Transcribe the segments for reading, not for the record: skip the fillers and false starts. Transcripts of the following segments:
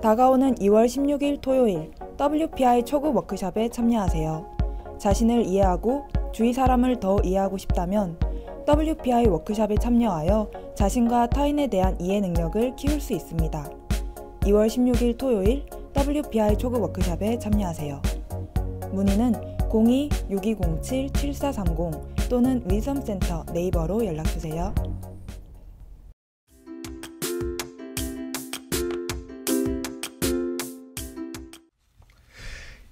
다가오는 2월 16일 토요일 WPI 초급 워크숍에 참여하세요. 자신을 이해하고 주위 사람을 더 이해하고 싶다면 WPI 워크숍에 참여하여 자신과 타인에 대한 이해 능력을 키울 수 있습니다. 2월 16일 토요일 WPI 초급 워크숍에 참여하세요. 문의는 02-6207-7430 또는 위섬센터 네이버로 연락주세요.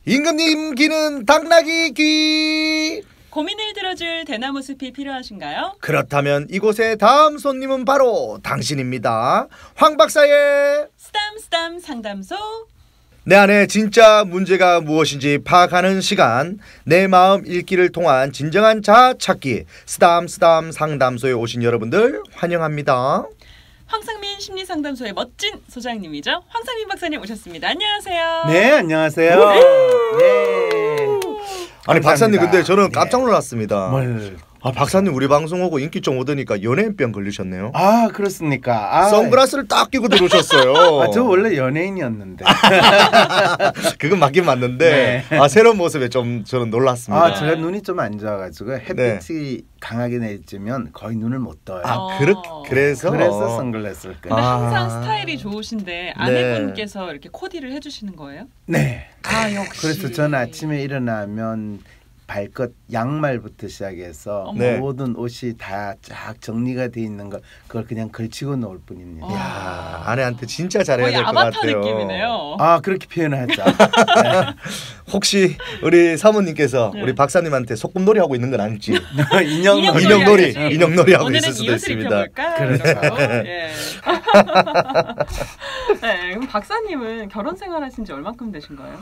임금님 귀는 당나귀 귀. 고민을 들어줄 대나무 숲이 필요하신가요? 그렇다면 이곳의 다음 손님은 바로 당신입니다. 황 박사의 쓰담쓰담 상담소. 내 안에 진짜 문제가 무엇인지 파악하는 시간, 내 마음 읽기를 통한 진정한 자아 찾기, 쓰담쓰담 상담소에 오신 여러분들 환영합니다. 황상민 심리상담소의 멋진 소장님이죠. 황상민 박사님 오셨습니다. 안녕하세요. 네, 안녕하세요. 네. 아니 감사합니다. 박사님, 근데 저는 깜짝 네. 놀랐습니다. 뭘? 박사님 우리 방송 오고 인기 좀 오더니까 연예인병 걸리셨네요. 아, 그렇습니까? 선글라스를 딱 끼고 들어오셨어요. 저 원래 연예인이었는데. 그건 맞긴 맞는데 네. 새로운 모습에 좀 저는 놀랐습니다. 제가 눈이 좀 안 좋아가지고 햇빛이 강하게 내리면 거의 눈을 못 떠요. 그래서 선글라스를 끄. 근데 항상 스타일이 좋으신데 아내분께서 이렇게 코디를 해주시는 거예요? 네. 역시. 그래서 저는 아침에 일어나면 발끝 양말부터 시작해서 네. 모든 옷이 다 쫙 정리가 돼 있는 거 그걸 그냥 걸치고 놓을 뿐입니다. 야, 아내한테 진짜 잘해야 거의 될 것 아바타 같아요. 느낌이네요. 그렇게 표현하죠. 혹시 우리 사모님께서 네. 우리 박사님한테 소꿉놀이 하고 있는 건 아닐지. 인형놀이. 인형놀이 하고 오늘은 있을 수도 이웃을 있습니다. 입혀볼까? 그렇죠. 예. 네, 그럼 박사님은 결혼 생활하신 지 얼마큼 되신 거예요?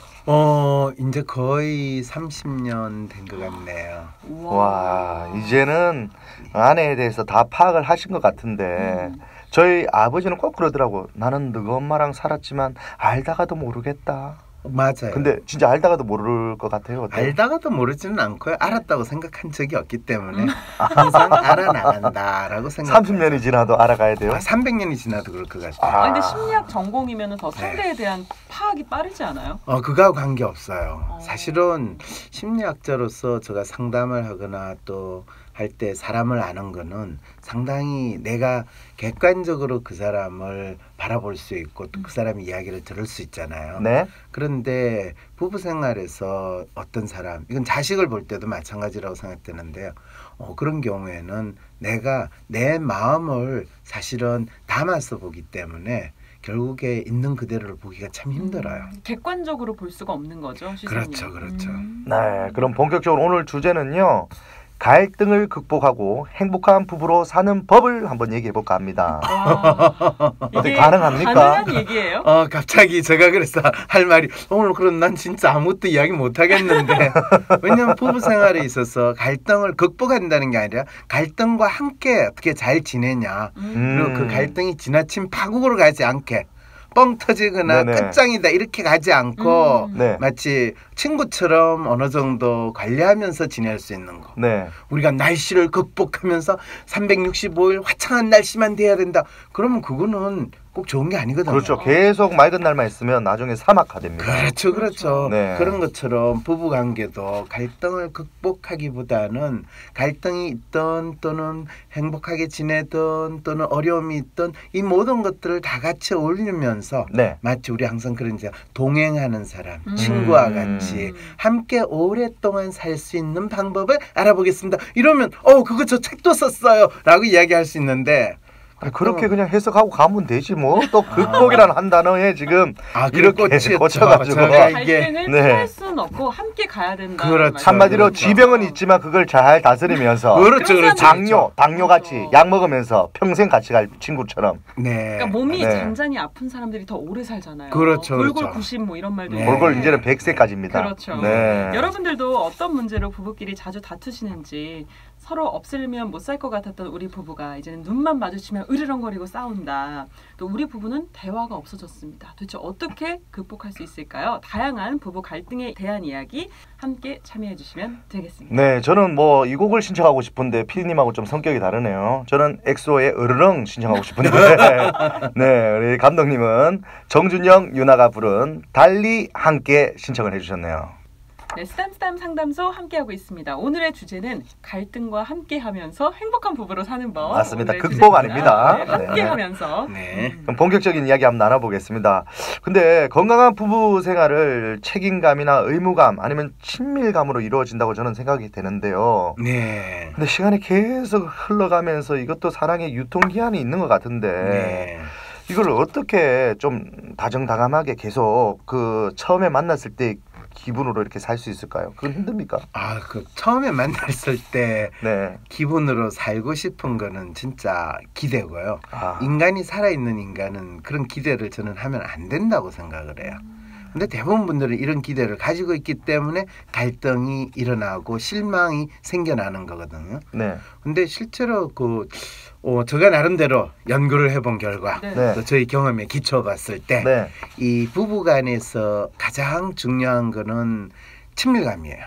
이제 거의 30년 된 것 같네요. 와, 이제는 아내에 대해서 다 파악을 하신 것 같은데 저희 아버지는 꼭 그러더라고. 나는 너가 엄마랑 살았지만 알다가도 모르겠다. 맞아요. 근데 진짜 알다가도 모를 것 같아요. 어때요? 알다가도 모르지는 않고요. 알았다고 생각한 적이 없기 때문에 항상 알아나간다라고 생각. 30년이 지나도 알아가야 돼요. 300년이 지나도 그럴 것 같아요. 근데 심리학 전공이면 더 상대에 대한 파악이 빠르지 않아요? 그거하고 관계 없어요. 사실은 심리학자로서 제가 상담을 하거나 또 할 때 사람을 아는 거는 상당히 내가 객관적으로 그 사람을 바라볼 수 있고 또 그 사람의 이야기를 들을 수 있잖아요. 네. 그런데 부부 생활에서 어떤 사람, 이건 자식을 볼 때도 마찬가지라고 생각되는데요. 그런 경우에는 내가 내 마음을 사실은 담아서 보기 때문에 결국에 있는 그대로를 보기가 참 힘들어요. 객관적으로 볼 수가 없는 거죠, 시선이. 그렇죠. 네, 그럼 본격적으로 오늘 주제는요. 갈등을 극복하고 행복한 부부로 사는 법을 한번 얘기해 볼까 합니다. 어떻게 가능합니까? 가능한 얘기예요? 갑자기 제가 그래서 할 말이 오늘 그럼 난 진짜 아무것도 이야기 못 하겠는데 왜냐면 부부 생활에 있어서 갈등을 극복한다는 게 아니라 갈등과 함께 어떻게 잘 지내냐 그리고 그 갈등이 지나친 파국으로 가지 않게 뻥 터지거나 네네. 끝장이다 이렇게 가지 않고 네. 마치 친구처럼 어느 정도 관리하면서 지낼 수 있는 거. 네. 우리가 날씨를 극복하면서 365일 화창한 날씨만 돼야 된다. 그러면 그거는 꼭 좋은 게 아니거든요. 그렇죠. 계속 맑은 날만 있으면 나중에 사막화 됩니다. 그렇죠. 네. 그런 것처럼 부부관계도 갈등을 극복하기보다는 갈등이 있던 또는 행복하게 지내던 또는 어려움이 있던 이 모든 것들을 다 같이 어울리면서 네. 마치 우리 항상 그런 이제 동행하는 사람, 친구와 같이 함께 오랫동안 살 수 있는 방법을 알아보겠습니다. 이러면 그거 저 책도 썼어요 라고 이야기할 수 있는데 그렇게 그냥 해석하고 가면 되지 뭐. 또 극복이라는 한 단어에 지금 이렇게 꽂혀가지고 갈등을 피할 수는 없고 함께 가야 된다. 그렇죠. 한마디로 지병은 있지만 그걸 잘 다스리면서 그렇죠. 당뇨같이 약 먹으면서 평생 같이 갈 친구처럼. 네. 그러니까 몸이 잔잔히 아픈 사람들이 더 오래 살잖아요. 그렇죠. 골골 90 뭐 이런 말도 있고. 골골 이제는 100세까지입니다. 그렇죠. 네. 여러분들도 어떤 문제로 부부끼리 자주 다투시는지 서로 없으면 못 살 것 같았던 우리 부부가 이제는 눈만 마주치면 으르렁거리고 싸운다. 또 우리 부부는 대화가 없어졌습니다. 도대체 어떻게 극복할 수 있을까요? 다양한 부부 갈등에 대한 이야기 함께 참여해 주시면 되겠습니다. 네, 저는 뭐 이 곡을 신청하고 싶은데 피디님하고 좀 성격이 다르네요. 저는 엑소의 으르렁 신청하고 싶은데 네, 우리 감독님은 정준영, 유나가 부른 달리 함께 신청을 해주셨네요. 네, 쓰담쓰담 상담소 함께하고 있습니다. 오늘의 주제는 갈등과 함께하면서 행복한 부부로 사는 법. 맞습니다. 오늘의 극복 주제입니다. 아닙니다. 네, 함께하면서. 네. 그럼 본격적인 이야기 한번 나눠보겠습니다. 근데 건강한 부부 생활을 책임감이나 의무감 아니면 친밀감으로 이루어진다고 저는 생각이 되는데요. 네. 근데 시간이 계속 흘러가면서 이것도 사랑의 유통기한이 있는 것 같은데 네. 이걸 어떻게 좀 다정다감하게 계속 그 처음에 만났을 때 기분으로 이렇게 살 수 있을까요? 그건 힘듭니까? 아, 그 처음에 만났을 때 네. 기분으로 살고 싶은 거는 진짜 기대고요. 아, 인간이 살아있는 인간은 그런 기대를 저는 하면 안 된다고 생각을 해요. 근데 대부분 분들은 이런 기대를 가지고 있기 때문에 갈등이 일어나고 실망이 생겨나는 거거든요. 네. 근데 실제로 제가 나름대로 연구를 해본 결과 네. 네. 또 저희 경험에 기초봤을 때 네. 이 부부간에서 가장 중요한 거는 친밀감이에요.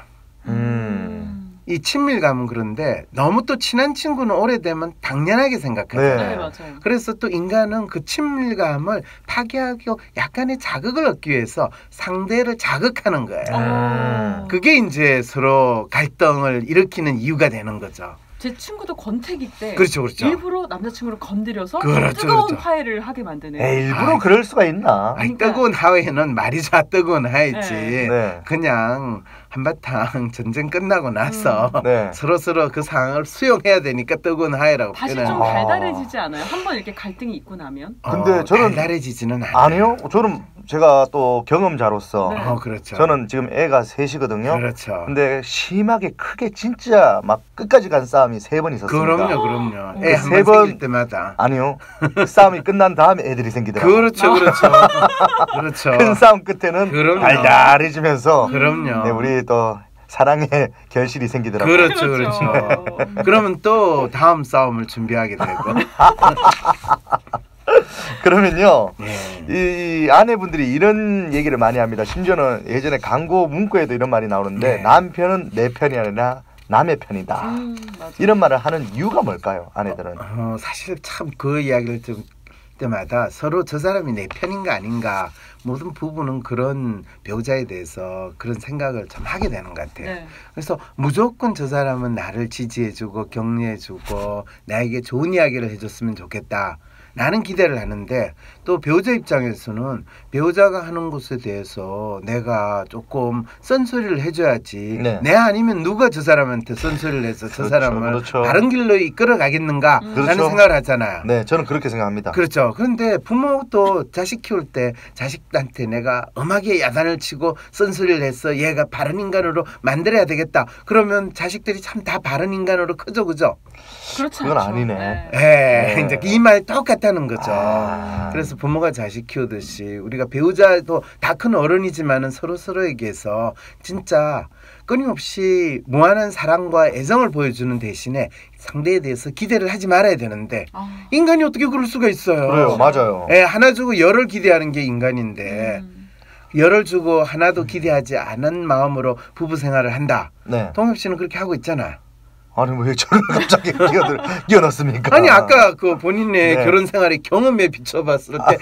이 친밀감은 그런데 너무 또 친한 친구는 오래되면 당연하게 생각하잖아요. 네, 맞아요. 그래서 또 인간은 그 친밀감을 파괴하고 약간의 자극을 얻기 위해서 상대를 자극하는 거예요. 그게 이제 서로 갈등을 일으키는 이유가 되는 거죠. 제 친구도 권태기 때 그렇죠, 그렇죠. 일부러 남자친구를 건드려서 그렇죠, 뜨거운 그렇죠. 화해를 하게 만드는. 에이, 일부러 아, 그럴 수가 있나? 아니, 뜨거운 하회는 말이자 뜨거운 하회지. 네. 그냥 한바탕 전쟁 끝나고 나서 네. 서로 그 상황을 수용해야 되니까 뜨거운 하회라고 다시 표현하는 좀 거예요. 달달해지지 않아요? 한번 이렇게 갈등이 있고 나면. 근데 저는- 달달해지지는 않아요. 아니요. 저는 제가 또 경험자로서 네. 그렇죠. 저는 지금 애가 셋이거든요. 그렇죠. 근데 심하게 크게 진짜 막 끝까지 간 싸움이 3번 있었습니다. 그럼요. 그 애 세 한 번 번- 생길 때마다. 아니요. 싸움이 끝난 다음에 애들이 생기더라고요. 그렇죠. 그렇죠. 큰 싸움 끝에는 그럼요. 달달해지면서 그럼요. 네, 우리 또 사랑의 결실이 생기더라고요. 그렇죠. 그러면 또 다음 싸움을 준비하게 되고. 그러면요. 네. 이 아내분들이 이런 얘기를 많이 합니다. 심지어는 예전에 광고 문구에도 이런 말이 나오는데 네. 남편은 내 편이 아니라 남의 편이다. 맞아. 이런 말을 하는 이유가 뭘까요? 아내들은. 사실 참 그 이야기를 들 때마다 서로 저 사람이 내 편인가 아닌가 모든 부부는 그런 배우자에 대해서 그런 생각을 좀 하게 되는 것 같아요. 네. 그래서 무조건 저 사람은 나를 지지해주고 격려해주고 나에게 좋은 이야기를 해줬으면 좋겠다. 나는 기대를 하는데 또 배우자 입장에서는 배우자가 하는 것에 대해서 내가 조금 썬소리를 해줘야지. 네. 내 아니면 누가 저 사람한테 썬소리를 해서 저 그렇죠, 사람을 그렇죠. 바른 길로 이끌어가겠는가 라는 그렇죠. 생각을 하잖아요. 네, 저는 그렇게 생각합니다. 그렇죠. 그런데 부모도 자식 키울 때 자식한테 내가 엄하게 야단을 치고 썬소리를 해서 얘가 바른 인간으로 만들어야 되겠다. 그러면 자식들이 참 다 바른 인간으로 크죠, 그죠? 그렇지 그건 않죠. 아니네. 네. 예, 네. 이제 이 말 똑같다는 거죠. 아. 그래서 부모가 자식 키우듯이 우리가 배우자도 다 큰 어른이지만은 서로에게서 진짜 끊임없이 무한한 사랑과 애정을 보여주는 대신에 상대에 대해서 기대를 하지 말아야 되는데 인간이 어떻게 그럴 수가 있어요. 그래요, 맞아요. 예, 하나 주고 열을 기대하는 게 인간인데 열을 주고 하나도 기대하지 않은 마음으로 부부 생활을 한다. 네. 동엽 씨는 그렇게 하고 있잖아요. 아니 왜 저를 갑자기 끼어넣습니까? 아니 아까 그 본인의 네. 결혼 생활의 경험에 비춰봤을 때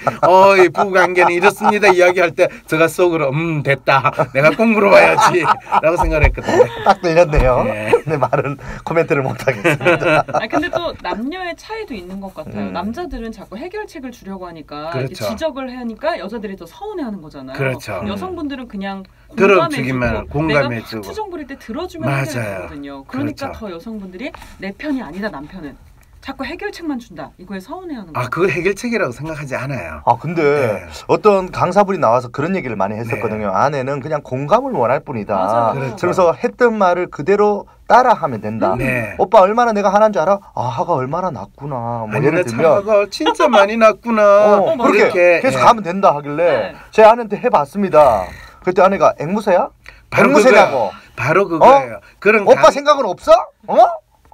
이 부부 관계는 이렇습니다 이야기할 때 제가 속으로 됐다 내가 꼭 물어봐야지 라고 생각을 했거든요. 딱 들렸네요. 네. 네, 말은 코멘트를 못하겠습니다. 근데 또 남녀의 차이도 있는 것 같아요. 남자들은 자꾸 해결책을 주려고 하니까 이렇게 그렇죠. 지적을 하니까 여자들이 더 서운해하는 거잖아요. 그렇죠. 여성분들은 그냥 들어주기만 공감해주고 공감해주고. 내가 투정 부릴 때 들어주면 맞아요. 해결되거든요. 그러니까 그렇죠. 더 여성분들이 내 편이 아니다 남편은 자꾸 해결책만 준다 이거에 서운해하는 거예요. 그걸 해결책이라고 생각하지 않아요. 근데 네. 어떤 강사분이 나와서 그런 얘기를 많이 했었거든요. 아내는 그냥 공감을 원할 뿐이다. 맞아요. 그렇죠. 그래서 했던 말을 그대로 따라하면 된다. 네. 오빠 얼마나 내가 하는 줄 알아? 하가 얼마나 낫구나. 뭐 아니 예를 나 들면 차가 진짜 많이 났구나. 그렇게 이렇게, 계속 예. 가면 된다 하길래 네. 제 아내한테 해봤습니다. 그때 아내가 앵무새야? 바로 앵무새냐고. 바로 그거예요. 그런 오빠 생각은 없어?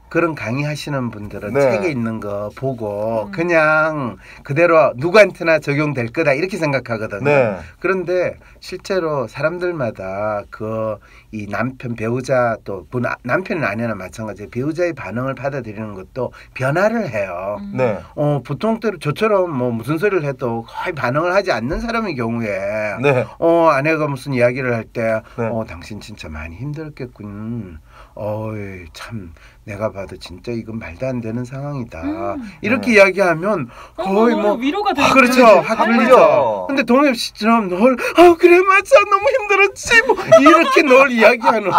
그런 강의하시는 분들은 네. 책에 있는 거 보고 그냥 그대로 누구한테나 적용될 거다 이렇게 생각하거든요. 네. 그런데 실제로 사람들마다 그 이 남편 배우자 또 남편은 아내나 마찬가지로 배우자의 반응을 받아들이는 것도 변화를 해요. 네. 보통 때로 저처럼 뭐 무슨 소리를 해도 거의 반응을 하지 않는 사람의 경우에 네. 아내가 무슨 이야기를 할 때 네. 당신 진짜 많이 힘들었겠군. 어이 참 내가 봐도 진짜 이건 말도 안 되는 상황이다. 이렇게 네. 이야기하면 거의 너무 위로가 되는 그렇죠. 확 풀리죠. 근데 동엽 씨처럼 널 그래 맞아 너무 힘들었지 뭐 이렇게 널 이야기하는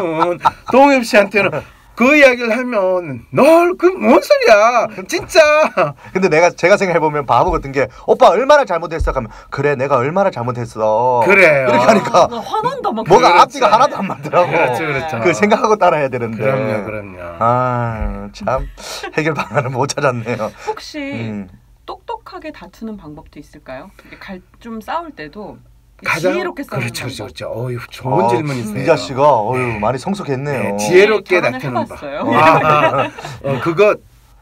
동엽 씨한테는 그 이야기를 하면 널 그 뭔 소리야 진짜. 근데 제가 생각해보면 바보 같은 게 오빠 얼마나 잘못했어 하면 그래 내가 얼마나 잘못했어 그래요. 이렇게 하니까 화난다 막. 뭐가 그렇죠. 앞뒤가 하나도 안 맞더라고. 그렇죠. 그 생각하고 따라야 되는데. 그럼요. 참 해결 방안을 못 찾았네요. 혹시 똑똑하게 다투는 방법도 있을까요? 좀 싸울 때도 가장 지혜롭게 싸우는 그렇죠. 방법. 어휴 좋은 질문이세요. 이 자씨가 많이 성숙했네요. 네, 지혜롭게 결혼을 다투는 법. 해봤어요. 그거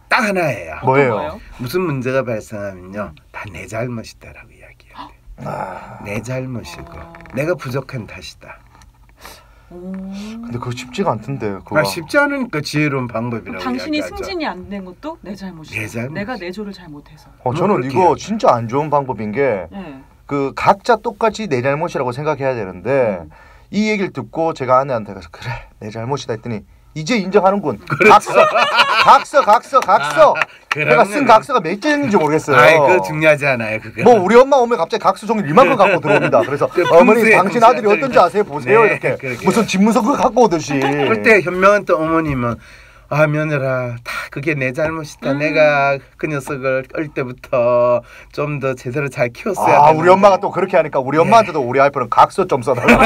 딱 하나예요. 뭐예요? 거예요? 무슨 문제가 발생하면요 다 내 잘못이다라고 이야기해요. 내 잘못이고 내가 부족한 탓이다. 근데 그거 쉽지가 않던데. 그거. 쉽지 않으니까 지혜로운 방법이라고 당신이 이야기하죠. 승진이 안 된 것도 내 잘못이야. 내 잘못이지. 내가 내조를 잘못해서. 저는 그렇게 이거 해야죠. 진짜 안 좋은 방법인 게 네. 그 각자 똑같이 내 잘못이라고 생각해야 되는데 이 얘기를 듣고 제가 아내한테 가서 그래 내 잘못이다 했더니 이제 인정하는군. 각서. 내가 쓴 각서가 몇 장인지 모르겠어요. 그거 중요하지 않아요. 그거. 뭐 우리 엄마 오면 갑자기 각서 종이 이만큼 갖고 들어옵니다. 그래서 어머니 금세, 당신 금세 아들이 어떤지 아세요? 보세요. 네, 이렇게 그러게요. 무슨 집문서를 갖고 오듯이. 그때 현명한 또 어머님은 며느라 다 그게 내 잘못이다. 내가 그 녀석을 어릴 때부터 좀 더 제대로 잘 키웠어야 되는데. 우리 엄마가 또 그렇게 하니까 우리 엄마한테도 우리 와이프는 각서 좀 써달라고.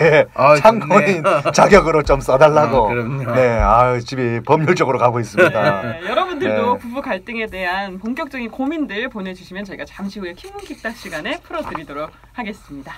예, 참고인 자격으로 좀 써달라고. 그럼요. 네, 집이 법률적으로 가고 있습니다. 네, 여러분들도 네. 부부 갈등에 대한 본격적인 고민들 보내주시면 저희가 잠시 후에 킹문킥답 시간에 풀어드리도록 하겠습니다.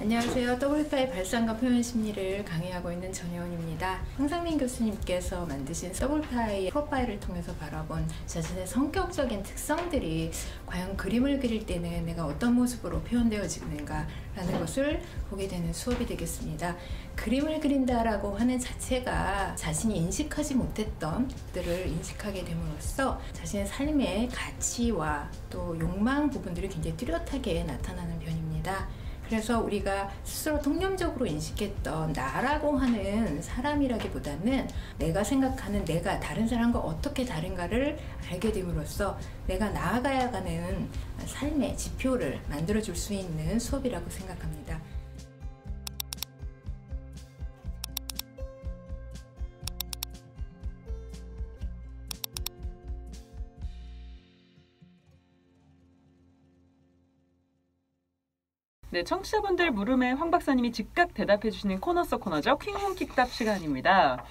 안녕하세요. WPI 발상과 표현 심리를 강의하고 있는 전혜원입니다. 황상민 교수님께서 만드신 WPI 프로파일을 통해서 바라본 자신의 성격적인 특성들이 과연 그림을 그릴 때는 내가 어떤 모습으로 표현되어지는가 라는 것을 보게 되는 수업이 되겠습니다. 그림을 그린다라고 하는 자체가 자신이 인식하지 못했던 것들을 인식하게 됨으로써 자신의 삶의 가치와 또 욕망 부분들이 굉장히 뚜렷하게 나타나는 편입니다. 그래서 우리가 스스로 통념적으로 인식했던 나라고 하는 사람이라기보다는 내가 생각하는 내가 다른 사람과 어떻게 다른가를 알게 됨으로써 내가 나아가야 하는 삶의 지표를 만들어줄 수 있는 수업이라고 생각합니다. 네, 청취자분들 물음에 황 박사님이 즉각 대답해 주시는 코너 속 코너죠. 킹문킥답 시간입니다.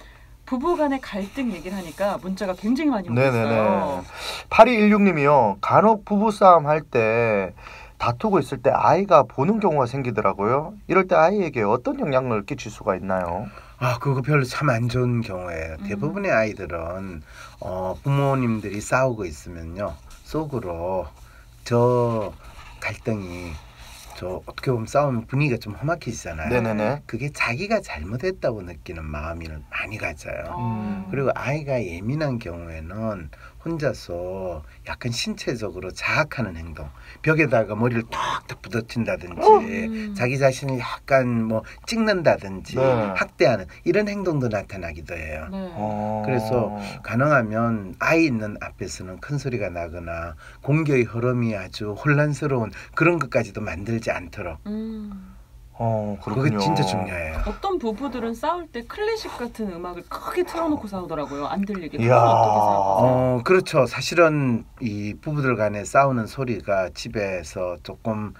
부부간의 갈등 얘기를 하니까 문자가 굉장히 많이 오고 있어요. 8216님이요. 간혹 부부싸움 할 때 다투고 있을 때 아이가 보는 경우가 생기더라고요. 이럴 때 아이에게 어떤 영향을 끼칠 수가 있나요? 그거 별로 참 안 좋은 경우예요. 대부분의 아이들은 부모님들이 싸우고 있으면요 속으로 저 갈등이 어떻게 보면 싸우면 분위기가 좀 험악해지잖아요. 네네네. 그게 자기가 잘못했다고 느끼는 마음이 많이 가져요. 그리고 아이가 예민한 경우에는 혼자서 약간 신체적으로 자학하는 행동, 벽에다가 머리를 탁탁 부딪힌다든지 자기 자신을 약간 뭐 찍는다든지 네. 학대하는 이런 행동도 나타나기도 해요. 네. 그래서 가능하면 아이 있는 앞에서는 큰 소리가 나거나 공교의 흐름이 아주 혼란스러운 그런 것까지도 만들지 않도록. 그렇군요. 그게 진짜 중요해요. 어떤 부부들은 싸울 때 클래식 같은 음악을 크게 틀어놓고 싸우더라고요. 안 들리게. 이야. 그건 어떻게 생각하세요? 그렇죠. 사실은 이 부부들 간에 싸우는 소리가 집에서 조금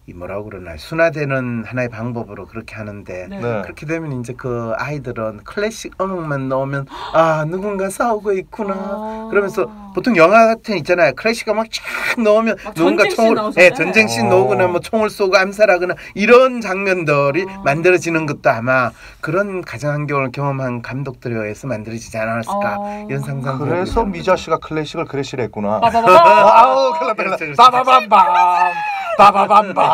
이 뭐라고 그러나 순화되는 하나의 방법으로 그렇게 하는데 네. 네. 그렇게 되면 이제 그 아이들은 클래식 음악만 넣으면 아 누군가 싸우고 있구나 아. 그러면서 보통 영화 같은 있잖아요. 클래식 음악 쫙 넣으면 막 누군가 전쟁씬 총을 나오잖아요. 전쟁씬 어. 나오거나 뭐 총을 쏘고 암살하거나 이런 장면들이 아. 만들어지는 것도 아마 그런 가정 환경을 경험한 감독들에 의해서 만들어지지 않았을까 이런 상상. 그래서 미자 씨가 클래식을 그래 싫어했구나. 빠바바바. 아우 큰일 났다. 그렇죠. 빠바밤밤 빠바밤밤.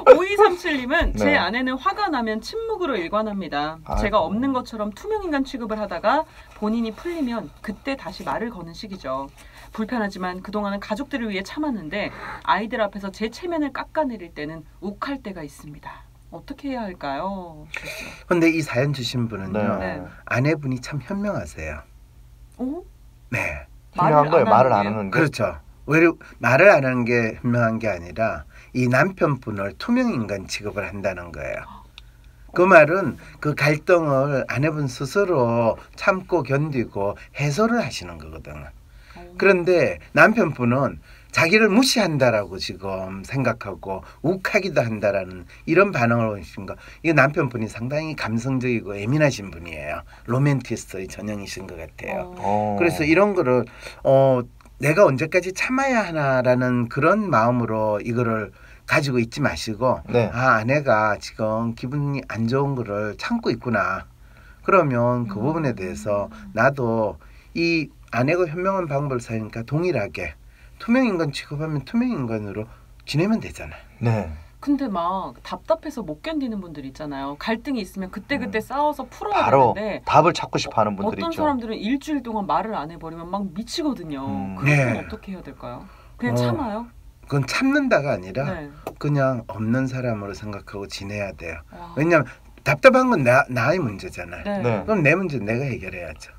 5237님은 제 네. 아내는 화가 나면 침묵으로 일관합니다. 아이고. 제가 없는 것처럼 투명인간 취급을 하다가 본인이 풀리면 그때 다시 말을 거는 시기죠. 불편하지만 그동안은 가족들을 위해 참았는데 아이들 앞에서 제 체면을 깎아내릴 때는 욱할 때가 있습니다. 어떻게 해야 할까요? 근데 이 사연 주신 분은요. 네. 아내분이 참 현명하세요. 어? 네. 중요한 거예요. 말을 안 하는 게. 그렇죠. 왜 말을 안 하는 게 현명한 게 아니라 이 남편분을 투명인간 취급을 한다는 거예요. 그 말은 그 갈등을 아내분 스스로 참고 견디고 해소를 하시는 거거든요. 그런데 남편분은 자기를 무시한다라고 지금 생각하고 욱하기도 한다라는 이런 반응을 보이신 거. 이게 남편분이 상당히 감성적이고 예민하신 분이에요. 로맨티스트의 전형이신 것 같아요. 그래서 이런 거를 내가 언제까지 참아야 하나라는 그런 마음으로 이거를 가지고 있지 마시고 네. 아 아내가 지금 기분이 안 좋은 거를 참고 있구나. 그러면 그 부분에 대해서 나도 이 아내가 현명한 방법을 사니까 동일하게 투명인간 취급하면 투명인간으로 지내면 되잖아요. 네. 근데 막 답답해서 못 견디는 분들 있잖아요. 갈등이 있으면 그때그때 싸워서 풀어야 바로 되는데 답을 찾고 싶어하는 분들이 어떤 있죠. 사람들은 일주일 동안 말을 안 해버리면 막 미치거든요. 그런 네. 건 어떻게 해야 될까요? 그냥 참아요? 그건 참는다가 아니라 네. 그냥 없는 사람으로 생각하고 지내야 돼요. 와. 왜냐하면 답답한 건 나의 문제잖아요. 네. 네. 그럼 내 문제는 내가 해결해야죠.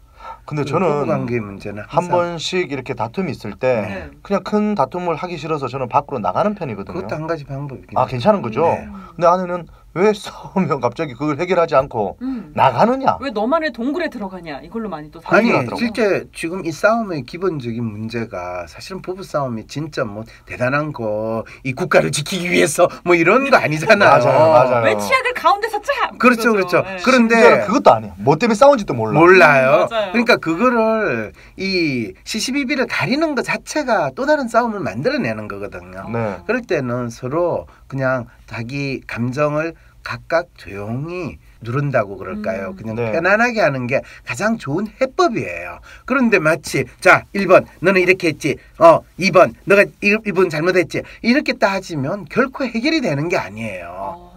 근데 부부 저는 관계의 문제는 한 항상 번씩 이렇게 다툼이 있을 때 네. 그냥 큰 다툼을 하기 싫어서 저는 밖으로 나가는 편이거든요. 그것도 한 가지 방법이긴 아 괜찮은 거죠? 네. 근데 아내는 왜 싸우면 갑자기 그걸 해결하지 않고 음. 나가느냐? 왜 너만의 동굴에 들어가냐 이걸로 많이 또 아니 하더라고요. 실제 지금 이 싸움의 기본적인 문제가 사실은 부부 싸움이 진짜 뭐 대단한 거 이 국가를 지키기 위해서 뭐 이런 거 아니잖아요. 맞아요. 왜 치약을 가운데서 짜? 그렇죠, 그거죠. 그렇죠. 네. 그런데 심지어는 그것도 아니야. 뭐 때문에 싸운지도 몰라. 몰라요. 맞아요. 그러니까 그거를 이 시시비비를 가리는 것 자체가 또 다른 싸움을 만들어내는 거거든요. 네. 그럴 때는 서로 그냥 자기 감정을 각각 조용히 누른다고 그럴까요? 그냥 네. 편안하게 하는 게 가장 좋은 해법이에요. 그런데 마치 자 1번 너는 이렇게 했지 2번 너가 1번 잘못했지 이렇게 따지면 결코 해결이 되는 게 아니에요.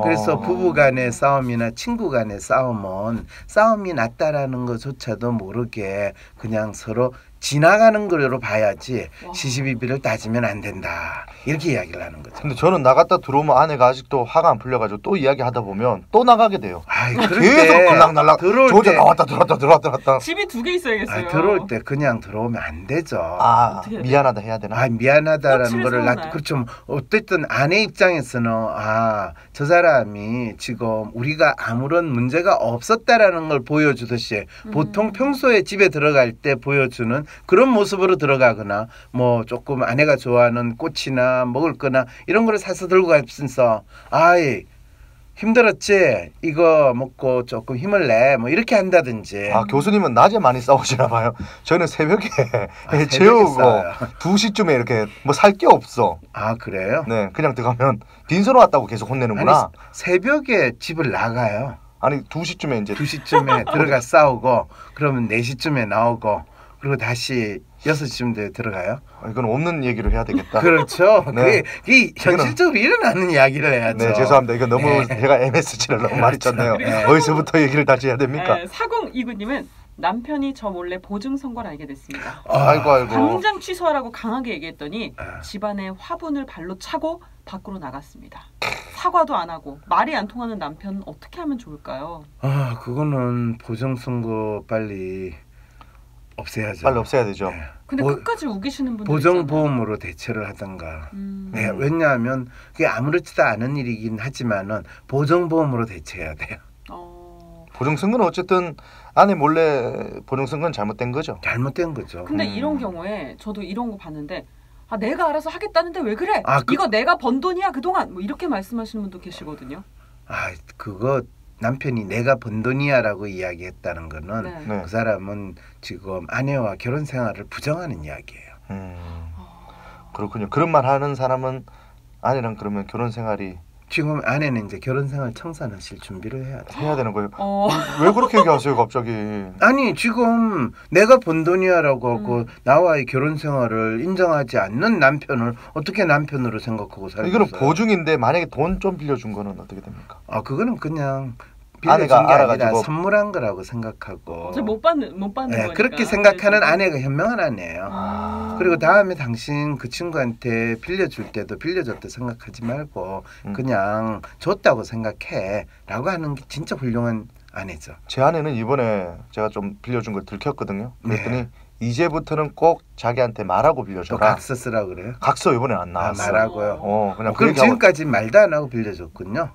그래서 부부 간의 싸움이나 친구 간의 싸움은 싸움이 났다라는 것조차도 모르게 그냥 서로 지나가는 거로 봐야지 와. 시시비비를 따지면 안 된다. 이렇게 이야기를 하는 거죠. 근데 저는 나갔다 들어오면 아내가 아직도 화가 안 풀려가지고 또 이야기하다 보면 또 나가게 돼요. 아이, 계속 그럴 때 들락날락 들어올 저 혼자 때 나왔다 들어왔다. 집이 2개 있어야겠어요. 들어올 때 그냥 들어오면 안 되죠. 아 어떻게 해야 돼요? 미안하다 해야 되나? 미안하다라는 껍질을 거를 세우나요? 그렇죠. 어쨌든 아내 입장에서는 저 사람이 지금 우리가 아무런 문제가 없었다라는 걸 보여주듯이 보통 평소에 집에 들어갈 때 보여주는 그런 모습으로 들어가거나 뭐 조금 아내가 좋아하는 꽃이나 먹을 거나 이런 거를 사서 들고 가면서 아이 힘들었지? 이거 먹고 조금 힘을 내. 뭐 이렇게 한다든지. 아 교수님은 낮에 많이 싸우시나 봐요. 저는 새벽에 새벽에 재우고 싸워요. 2시쯤에 이렇게 뭐 살 게 없어. 아 그래요? 네 그냥 들어가면 빈손으로 왔다고 계속 혼내는구나. 아니, 새벽에 집을 나가요. 아니 2시쯤에 이제 2시쯤에 들어가 싸우고 그러면 4시쯤에 나오고 그리고 다시 6시쯤 들어가요. 이건 없는 얘기로 해야 되겠다. 그렇죠. 네. 그게 현실적으로 일어나는 이야기를 해야죠. 네 죄송합니다. 이거 너무 네. 제가 MSG를 너무 많이 쳤네요. 네. 어디서부터 얘기를 다시 해야 됩니까? 4029님은 남편이 저 몰래 보증 선고를 알게 됐습니다. 아이고. 당장 취소하라고 강하게 얘기했더니 아. 집안에 화분을 발로 차고 밖으로 나갔습니다. 사과도 안 하고 말이 안 통하는 남편 어떻게 하면 좋을까요? 그거는 보정선거 빨리 없애야죠. 빨리 없애야 되죠. 네. 근데 보- 끝까지 우기시는 분들 있잖아요. 보정보험으로 대처를 하던가. 음. 네, 왜냐하면 그게 아무렇지도 않은 일이긴 하지만은 보정보험으로 대처해야 돼요. 보증 쓴 건 어쨌든 아내 몰래 보증 쓴 건 잘못된 거죠. 잘못된 거죠. 근데 이런 경우에 저도 이런 거 봤는데 아 내가 알아서 하겠다는데 왜 그래? 이거 내가 번 돈이야 그동안 뭐 이렇게 말씀하시는 분도 계시거든요. 아 그거 남편이 내가 번 돈이야라고 이야기했다는 거는 네. 그 사람은 지금 아내와 결혼 생활을 부정하는 이야기예요. 그렇군요. 그런 말 하는 사람은 아내랑 그러면 결혼 생활이 지금 아내는 이제 결혼 생활 청산하실 준비를 해야 돼. 해야 되는 거예요. 왜 그렇게 얘기하세요, 갑자기? 아니 지금 내가 번 돈이야라고 하고 나와의 결혼 생활을 인정하지 않는 남편을 어떻게 남편으로 생각하고 살겠어요? 이거는 보증인데 만약에 돈 좀 빌려준 거는 어떻게 됩니까? 아 그거는 그냥 아내가 빌려준 게 아니라 알아가지고 선물한 거라고 생각하고 못 받는 네, 거니까. 그렇게 생각하는 아내가 현명한 아내예요. 그리고 다음에 당신 그 친구한테 빌려줄 때도 빌려줬다 생각하지 말고 그냥 줬다고 생각해라고 하는 게 진짜 훌륭한 아내죠. 제 아내는 이번에 제가 좀 빌려준 걸 들켰거든요. 그랬더니 이제부터는 꼭 자기한테 말하고 또 빌려줘라. 각서 쓰라고 그래요? 각서 이번엔 안 나왔어요. 말하고요. 그냥 그 그럼 얘기하고 지금까지 말도 안 하고 빌려줬군요.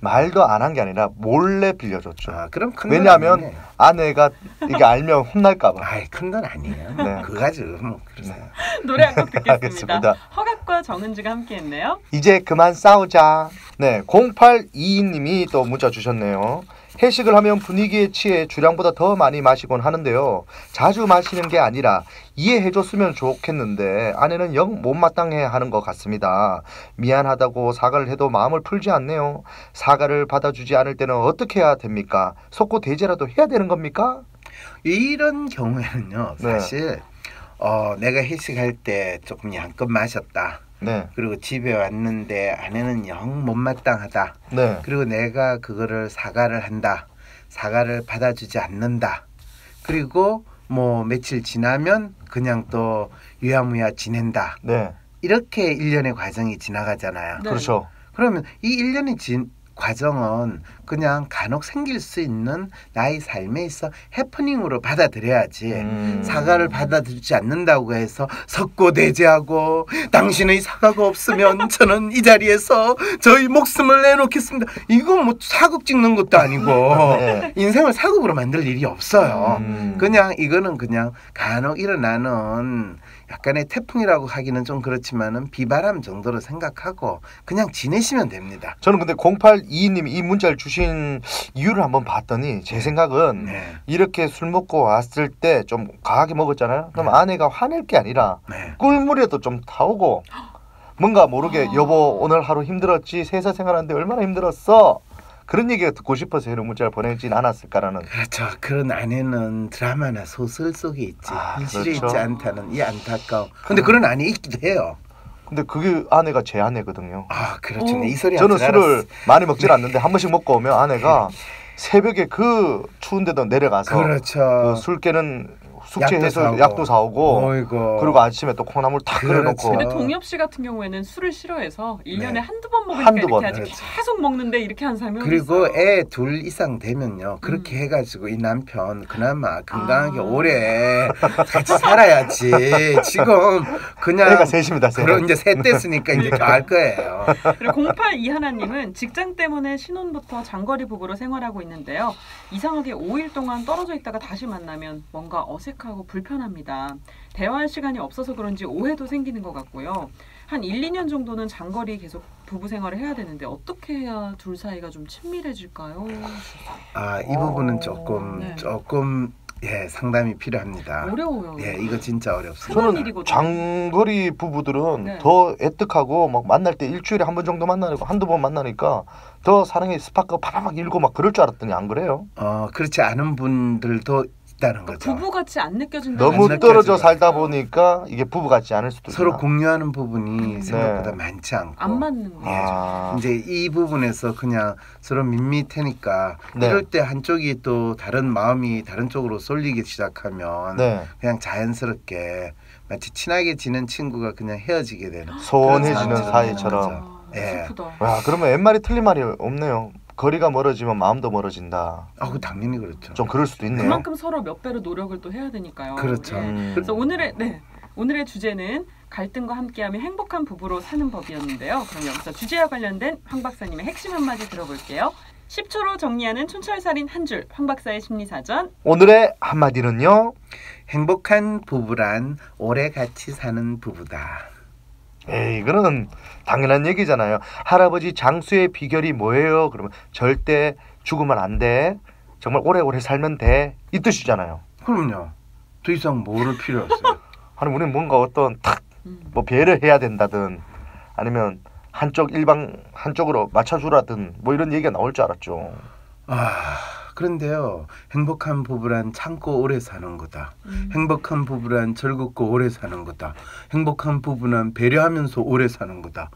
말도 안 한 게 아니라 몰래 빌려줬죠. 그럼 큰 왜냐하면 돈 아니에요. 아내가 이게 알면 혼날까봐. 아이 큰 돈 아니에요. 네. 그거 가지고 뭐 그러세요. 노래 한 곡 듣겠습니다. 알겠습니다. 허각과 정은지가 함께했네요. 이제 그만 싸우자. 네, 0822님이 또 문자 주셨네요. 회식을 하면 분위기에 취해 주량보다 더 많이 마시곤 하는데요. 자주 마시는 게 아니라 이해해줬으면 좋겠는데 아내는 영 못마땅해 하는 것 같습니다. 미안하다고 사과를 해도 마음을 풀지 않네요. 사과를 받아주지 않을 때는 어떻게 해야 됩니까? 속고 대제라도 해야 되는 겁니까? 이런 경우에는요. 사실 내가 회식할 때 조금 양껏 마셨다. 네. 그리고 집에 왔는데 아내는 영 못마땅하다. 네. 그리고 내가 그거를 사과를 한다. 사과를 받아주지 않는다. 그리고 뭐 며칠 지나면 그냥 또 유야무야 지낸다. 네. 이렇게 일련의 과정이 지나가잖아요. 네. 그렇죠. 그러면 이 일련의 과정은 그냥 간혹 생길 수 있는 나의 삶에 있어 해프닝으로 받아들여야지. 사과를 받아들이지 않는다고 해서 석고대죄하고 당신의 사과가 없으면 저는 이 자리에서 저희 목숨을 내놓겠습니다. 이거 뭐 사극 찍는 것도 아니고 네. 인생을 사극으로 만들 일이 없어요. 그냥 이거는 그냥 간혹 일어나는 약간의 태풍이라고 하기는 좀 그렇지만은 비바람 정도로 생각하고 그냥 지내시면 됩니다. 저는 근데 0822님이 이 문자를 주신 이유를 한번 봤더니 제 생각은 이렇게 술 먹고 왔을 때 좀 과하게 먹었잖아요. 그럼 아내가 화낼 게 아니라 꿀물에도 좀 타오고 뭔가 모르게 여보 오늘 하루 힘들었지 회사 생활하는데 얼마나 힘들었어 그런 얘기가 듣고 싶어서 이런 문자를 보내진 않았을까라는. 그렇죠. 그런 아내는 드라마나 소설 속에 있지 현실에 그렇죠. 있지 않다는 이 안타까움. 근데 그런 아내 있기도 해요. 근데 그게 아내가 제 아내거든요. 그렇죠. 이 소리 저는 줄 술을 알았어. 많이 먹질 않는데 한 번씩 먹고 오면 아내가 새벽에 그 추운데도 내려가서 그렇죠. 그 술 깨는 숙제해서 사오고. 약도 사오고 어이구. 그리고 아침에 또 콩나물 탁 끓여놓고. 근데 동엽 씨 같은 경우에는 술을 싫어해서 1년에 한두 번 먹으니까 한두 이렇게 번. 하지 그렇죠. 계속 먹는데 이렇게 한 사람이 그리고 어딨어요. 애 둘 이상 되면요. 그렇게 해가지고 이 남편 그나마 건강하게 오래 같이 살아야지. 지금 그냥 애가 셋입니다. 셋. 그런 이제 셋 됐으니까 이제 더 할 거예요. 그리고 08 이하나님은 직장 때문에 신혼부터 장거리 부부로 생활하고 있는데요. 이상하게 5일 동안 떨어져 있다가 다시 만나면 뭔가 어색하고 불편합니다. 대화할 시간이 없어서 그런지 오해도 생기는 것 같고요. 한 1, 2년 정도는 장거리 계속 부부 생활을 해야 되는데 어떻게 해야 둘 사이가 좀 친밀해질까요? 이 부분은 조금 상담이 필요합니다. 어려워요. 이거 진짜 어렵습니다. 흔한 저는 일이거든요. 장거리 부부들은 더 애틋하고 막 만날 때 일주일에 한 번 정도 만나고 한두 번 만나니까 더 사랑의 스파크가 파라막 일고 막 그럴 줄 알았더니 안 그래요? 그렇지 않은 분들도 있다는 거죠. 부부같이 안 느껴진다. 너무 안 떨어져 느껴져요. 살다 보니까 이게 부부 같지 않을 수도 있나? 서로 공유하는 부분이 생각보다 많지 않고 안 맞는 거예요. 이제 이 부분에서 그냥 서로 밋밋하니까 네. 이럴 때 한쪽이 또 다른 마음이 다른 쪽으로 쏠리기 시작하면 그냥 자연스럽게 마치 친하게 지낸 친구가 그냥 헤어지게 되는 소원해지는 그런 사이처럼. 슬프다. 와, 그러면 옛말에 틀린 말이 없네요. 거리가 멀어지면 마음도 멀어진다. 그 당연히 그렇죠. 좀 그럴 수도 있네요. 그만큼 서로 몇 배로 노력을 또 해야 되니까요. 그렇죠. 그래서 오늘의 주제는 갈등과 함께하며 행복한 부부로 사는 법이었는데요. 그럼 여기서 주제와 관련된 황 박사님의 핵심 한마디 들어볼게요. 10초로 정리하는 촌철살인 한 줄, 황 박사의 심리사전. 오늘의 한마디는요. 행복한 부부란 오래 같이 사는 부부다. 에이, 이거는 당연한 얘기잖아요. 할아버지 장수의 비결이 뭐예요? 그러면 절대 죽으면 안 돼. 정말 오래오래 살면 돼. 이 뜻이잖아요. 그럼요. 더 이상 뭐를 필요 없어요. 아니, 우리는 뭔가 어떤 뭐 배를 해야 된다든 아니면 한쪽으로 맞춰주라든 뭐 이런 얘기가 나올 줄 알았죠. 그런데요. 행복한 부부란 참고 오래 사는 거다. 행복한 부부란 즐겁고 오래 사는 거다. 행복한 부부는 배려하면서 오래 사는 거다.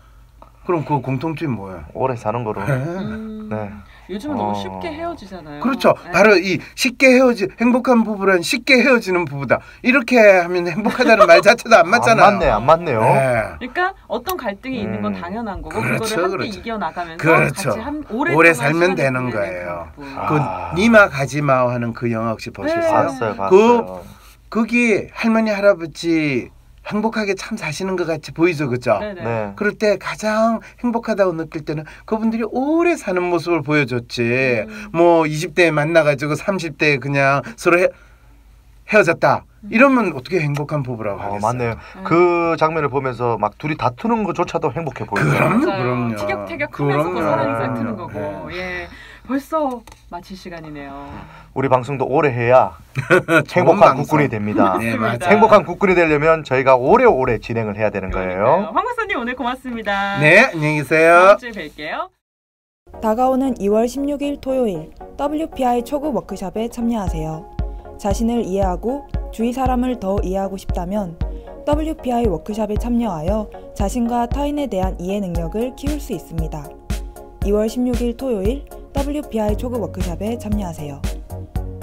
그럼 그 공통점이 뭐야? 오래 사는 거로. 네. 요즘은 너무 쉽게 헤어지잖아요. 그렇죠. 네. 바로 이 쉽게 행복한 부부란 쉽게 헤어지는 부부다. 이렇게 하면 행복하다는 말 자체도 안 맞잖아요. 안 맞네요. 네. 그러니까 어떤 갈등이 있는 건 당연한 거고 그렇죠, 그거를 함께 그렇죠. 이겨나가면서 그렇죠. 같이 오래 살면 되는 거예요. 그 니마 가지마 하는 그 영화 혹시 보셨어요? 봤어요. 거기 할머니 할아버지 행복하게 참 사시는 것 같이 보이죠, 그죠? 네. 그럴 때 가장 행복하다고 느낄 때는 그분들이 오래 사는 모습을 보여줬지. 뭐 20대에 만나가지고 30대에 그냥 서로 헤어졌다. 이러면 어떻게 행복한 부부라고 하겠어요? 맞네요. 그 장면을 보면서 막 둘이 다투는 것조차도 행복해 보여요. 그럼요. 티격태격하면서 또 사랑이 싹트는 거고. 예. 벌써 마칠 시간이네요. 우리 방송도 오래 해야 행복한 국군이 됩니다. 네, 맞아요. 행복한 국군이 되려면 저희가 오래오래 진행을 해야 되는 거예요. 황 박사님 오늘 고맙습니다. 네, 안녕히 계세요. 다음 주에 뵐게요. 다가오는 2월 16일 토요일 WPI 초급 워크숍에 참여하세요. 자신을 이해하고 주위 사람을 더 이해하고 싶다면 WPI 워크숍에 참여하여 자신과 타인에 대한 이해 능력을 키울 수 있습니다. 2월 16일 토요일 WPI 초급 워크숍에 참여하세요.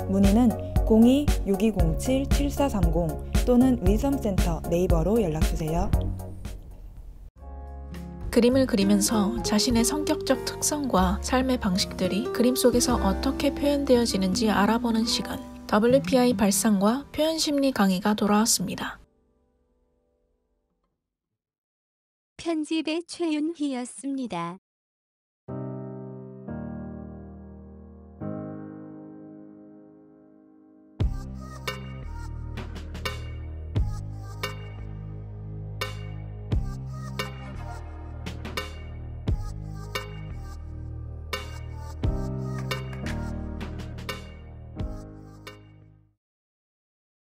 문의는 02-6207-7430 또는 위섬센터 네이버로 연락주세요. 그림을 그리면서 자신의 성격적 특성과 삶의 방식들이 그림 속에서 어떻게 표현되어지는지 알아보는 시간. WPI 발상과 표현심리 강의가 돌아왔습니다. 편집의 최윤희였습니다.